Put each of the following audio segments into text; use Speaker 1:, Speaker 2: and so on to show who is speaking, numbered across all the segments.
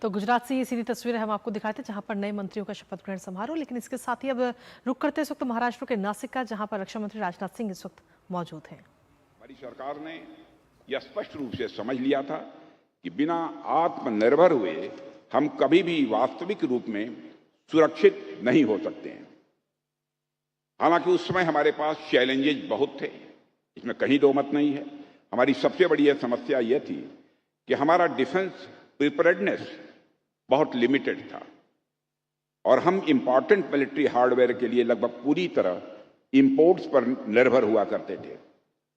Speaker 1: तो गुजरात से ये सीधी तस्वीरें हम आपको दिखाते हैं जहां पर नए मंत्रियों का शपथ ग्रहण समारोह, लेकिन इसके साथ ही अब रुक करते इस वक्त महाराष्ट्र के नासिक का, जहां पर रक्षा मंत्री राजनाथ सिंह इस वक्त मौजूद हैं।
Speaker 2: हमारी सरकार ने यह स्पष्ट रूप से समझ लिया था कि बिना आत्मनिर्भर हुए हम कभी भी वास्तविक रूप में सुरक्षित नहीं हो सकते हैं। हालांकि उस समय हमारे पास चैलेंजेस बहुत थे, इसमें कहीं दो मत नहीं है। हमारी सबसे बड़ी यह समस्या यह थी कि हमारा डिफेंस प्रिपेयर्डनेस बहुत लिमिटेड था और हम इंपॉर्टेंट मिलिट्री हार्डवेयर के लिए लगभग पूरी तरह इंपोर्ट्स पर निर्भर हुआ करते थे।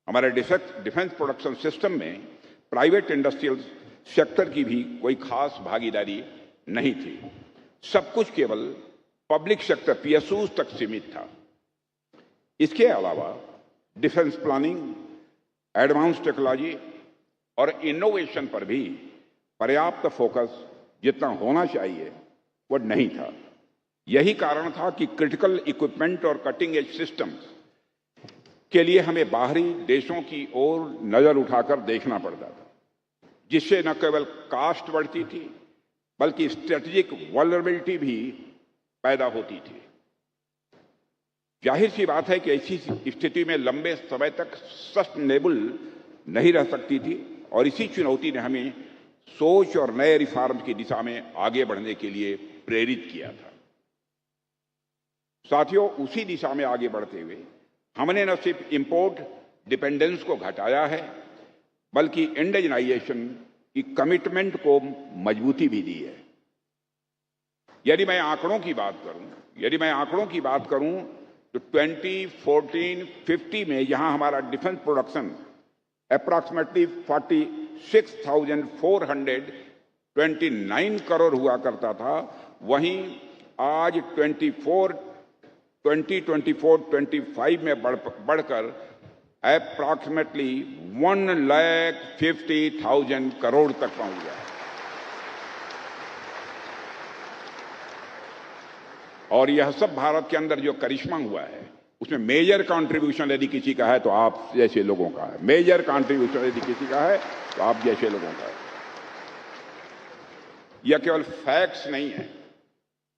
Speaker 2: हमारे डिफेंस प्रोडक्शन सिस्टम में प्राइवेट इंडस्ट्रियल सेक्टर की भी कोई खास भागीदारी नहीं थी। सब कुछ केवल पब्लिक सेक्टर पीएसयूज तक सीमित था। इसके अलावा डिफेंस प्लानिंग, एडवांस टेक्नोलॉजी और इनोवेशन पर भी पर्याप्त फोकस जितना होना चाहिए वो नहीं था। यही कारण था कि क्रिटिकल इक्विपमेंट और कटिंग एज सिस्टम्स के लिए हमें बाहरी देशों की ओर नजर उठाकर देखना पड़ता था, जिससे न केवल कास्ट बढ़ती थी बल्कि स्ट्रेटेजिक वल्नरेबिलिटी भी पैदा होती थी। जाहिर सी बात है कि ऐसी स्थिति में लंबे समय तक सस्टेनेबल नहीं रह सकती थी और इसी चुनौती ने हमें सोच और नए रिफॉर्म की दिशा में आगे बढ़ने के लिए प्रेरित किया था। साथियों, उसी दिशा में आगे बढ़ते हुए हमने न सिर्फ इंपोर्ट डिपेंडेंस को घटाया है बल्कि इंडिजनाइजेशन की कमिटमेंट को मजबूती भी दी है। यदि मैं आंकड़ों की बात करूं तो 2014-15 में यहां हमारा डिफेंस प्रोडक्शन अप्रॉक्सीमेटली 46,429 करोड़ हुआ करता था। वहीं आज 2024-25 में बढ़कर अप्रॉक्सीमेटली 1,50,000 करोड़ तक पहुंच गया। और यह सब भारत के अंदर जो करिश्मा हुआ है उसमें मेजर कंट्रीब्यूशन यदि किसी का है तो आप जैसे लोगों का है। मेजर कंट्रीब्यूशन यदि किसी का है तो आप जैसे लोगों का है। यह केवल फैक्ट्स नहीं है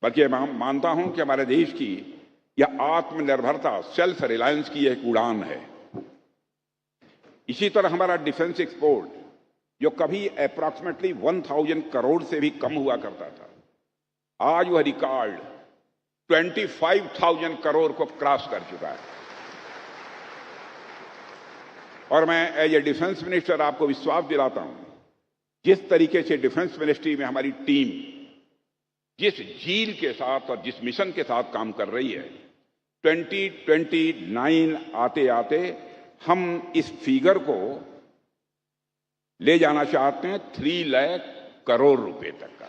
Speaker 2: बल्कि मैं मानता हूं कि हमारे देश की यह आत्मनिर्भरता, सेल्फ रिलायंस की एक उड़ान है। इसी तरह हमारा डिफेंस एक्सपोर्ट जो कभी अप्रॉक्सीमेटली 1,000 करोड़ से भी कम हुआ करता था, आज वह रिकॉर्ड 25,000 करोड़ को क्रॉस कर चुका है। और मैं एज ए डिफेंस मिनिस्टर आपको विश्वास दिलाता हूं, जिस तरीके से डिफेंस मिनिस्ट्री में हमारी टीम जिस जील के साथ और जिस मिशन के साथ काम कर रही है, 2029 आते आते हम इस फिगर को ले जाना चाहते हैं 3 लाख करोड़ रुपए तक का।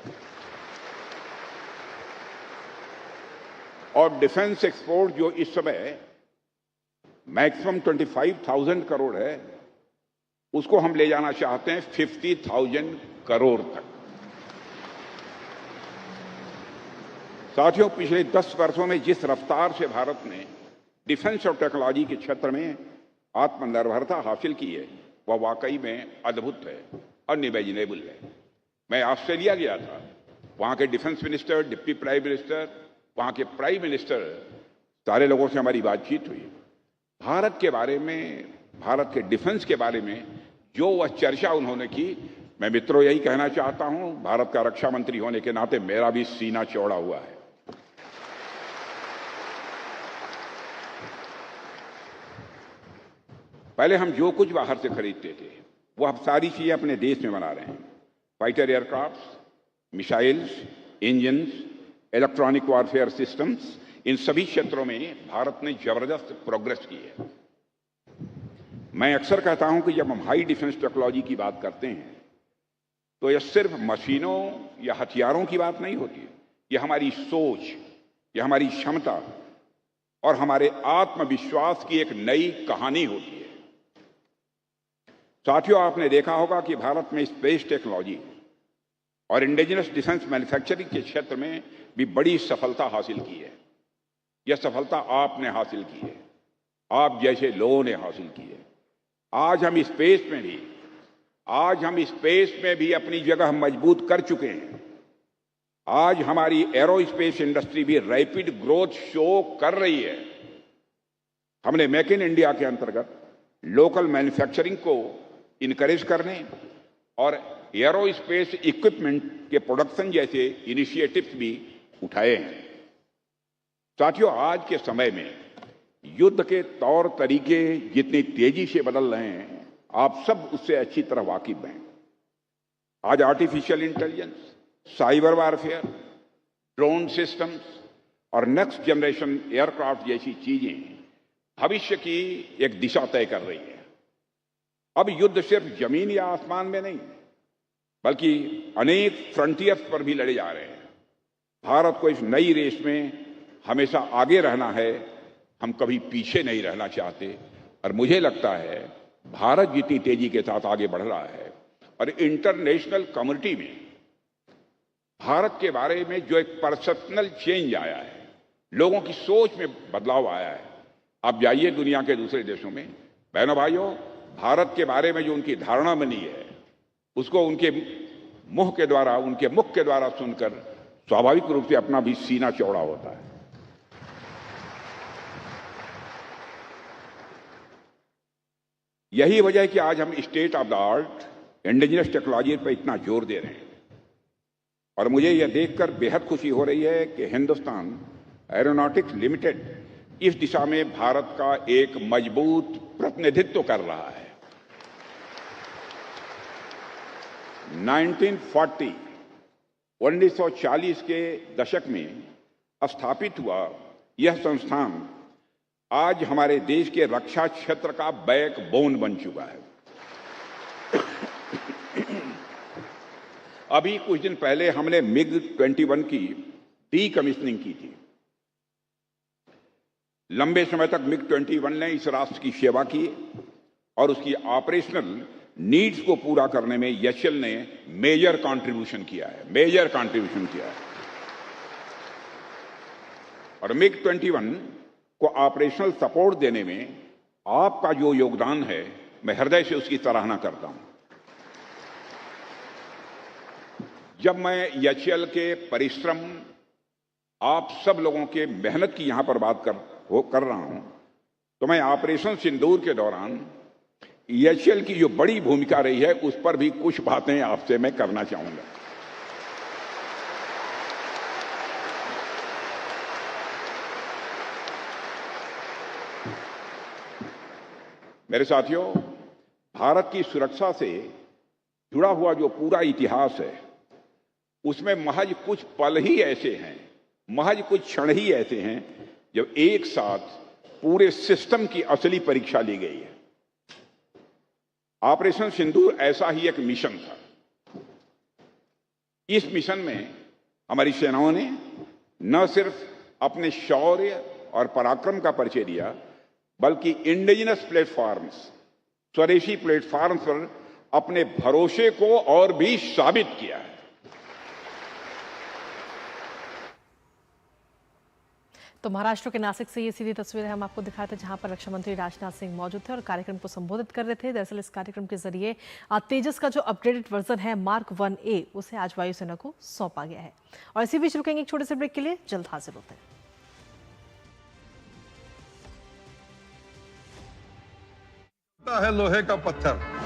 Speaker 2: और डिफेंस एक्सपोर्ट जो इस समय मैक्सिमम 25,000 करोड़ है, उसको हम ले जाना चाहते हैं 50,000 करोड़ तक। साथियों, पिछले 10 वर्षों में जिस रफ्तार से भारत ने डिफेंस और टेक्नोलॉजी के क्षेत्र में आत्मनिर्भरता हासिल की है वह वाकई में अद्भुत है, अनइमेजिनेबल है। मैं ऑस्ट्रेलिया गया था, वहां के defence minister, deputy prime minister, वहां के प्राइम मिनिस्टर, सारे लोगों से हमारी बातचीत हुई। भारत के बारे में, भारत के डिफेंस के बारे में जो वह चर्चा उन्होंने की, मैं मित्रों यही कहना चाहता हूं, भारत का रक्षा मंत्री होने के नाते मेरा भी सीना चौड़ा हुआ है। पहले हम जो कुछ बाहर से खरीदते थे वो अब सारी चीजें अपने देश में बना रहे हैं। Fighter aircraft, missiles, engines, electronic warfare systems, इन सभी क्षेत्रों में भारत ने जबरदस्त प्रोग्रेस की है। मैं अक्सर कहता हूं कि जब हम हाई डिफेंस टेक्नोलॉजी की बात करते हैं तो यह सिर्फ मशीनों या हथियारों की बात नहीं होती, यह हमारी सोच, यह हमारी क्षमता और हमारे आत्मविश्वास की एक नई कहानी होती है। साथियों, आपने देखा होगा कि भारत में स्पेस टेक्नोलॉजी और इंडिजिनस डिफेंस मैन्युफैक्चरिंग के क्षेत्र में भी बड़ी सफलता हासिल की है। यह सफलता आपने हासिल की है, आप जैसे लोगों ने हासिल की है। आज हम स्पेस में भी अपनी जगह मजबूत कर चुके हैं। आज हमारी एरोस्पेस इंडस्ट्री भी रैपिड ग्रोथ शो कर रही है। हमने मेक इन इंडिया के अंतर्गत लोकल मैन्युफैक्चरिंग को इनकरेज करने और एरोस्पेस इक्विपमेंट के प्रोडक्शन जैसे इनिशिएटिव्स भी उठाए हैं। साथियों, आज के समय में युद्ध के तौर तरीके जितनी तेजी से बदल रहे हैं, आप सब उससे अच्छी तरह वाकिफ हैं। आज artificial intelligence, cyber warfare, drone systems और नेक्स्ट जनरेशन एयरक्राफ्ट जैसी चीजें भविष्य की एक दिशा तय कर रही है। अब युद्ध सिर्फ जमीन या आसमान में नहीं, बल्कि अनेक फ्रंटियर्स पर भी लड़े जा रहे हैं। भारत को इस नई रेस में हमेशा आगे रहना है, हम कभी पीछे नहीं रहना चाहते। और मुझे लगता है भारत जितनी तेजी के साथ आगे बढ़ रहा है और इंटरनेशनल कम्युनिटी में भारत के बारे में जो एक परसेप्शनल चेंज आया है, लोगों की सोच में बदलाव आया है। आप जाइए दुनिया के दूसरे देशों में, बहनों भाइयों, भारत के बारे में जो उनकी धारणा बनी है, उसको उनके मुख के द्वारा सुनकर स्वाभाविक रूप से अपना भी सीना चौड़ा होता है। यही वजह है कि आज हम state of the art indigenous technology पर इतना जोर दे रहे हैं। और मुझे यह देखकर बेहद खुशी हो रही है कि हिंदुस्तान एरोनॉटिक्स लिमिटेड इस दिशा में भारत का एक मजबूत प्रतिनिधित्व कर रहा है। 1940 के दशक में स्थापित हुआ यह संस्थान आज हमारे देश के रक्षा क्षेत्र का बैकबोन बन चुका है। अभी कुछ दिन पहले हमने MiG-21 की डीकमीशनिंग की थी। लंबे समय तक MiG-21 ने इस राष्ट्र की सेवा की और उसकी ऑपरेशनल नीड्स को पूरा करने में एचएएल ने मेजर कंट्रीब्यूशन किया है। और MiG-21 को ऑपरेशनल सपोर्ट देने में आपका जो योगदान है, मैं हृदय से उसकी सराहना करता हूं। जब मैं एचएएल के परिश्रम, आप सब लोगों के मेहनत की यहां पर बात कर रहा हूं, तो मैं ऑपरेशन सिंदूर के दौरान एचएएल की जो बड़ी भूमिका रही है, उस पर भी कुछ बातें आपसे मैं करना चाहूंगा। मेरे साथियों, भारत की सुरक्षा से जुड़ा हुआ जो पूरा इतिहास है, उसमें महज कुछ पल ही ऐसे हैं, महज कुछ क्षण ही ऐसे हैं जब एक साथ पूरे सिस्टम की असली परीक्षा ली गई है। ऑपरेशन सिंदूर ऐसा ही एक मिशन था। इस मिशन में हमारी सेनाओं ने न सिर्फ अपने शौर्य और पराक्रम का परिचय दिया, बल्कि इंडिजिनस प्लेटफॉर्म्स, स्वदेशी प्लेटफॉर्म्स पर अपने भरोसे को और भी साबित किया है।
Speaker 1: तो महाराष्ट्र के नासिक से ये सीधी तस्वीरें हम आपको दिखाते हैं, जहां पर रक्षा मंत्री राजनाथ सिंह मौजूद थे और कार्यक्रम को संबोधित कर रहे थे। दरअसल इस कार्यक्रम के जरिए तेजस का जो अपग्रेडेड वर्जन है मार्क 1A, उसे आज वायुसेना को सौंपा गया है। और इसी बीच रुकेंगे एक छोटे से ब्रेक के लिए, जल्द हाजिर होते हैं।
Speaker 3: है लोहे का पत्थर।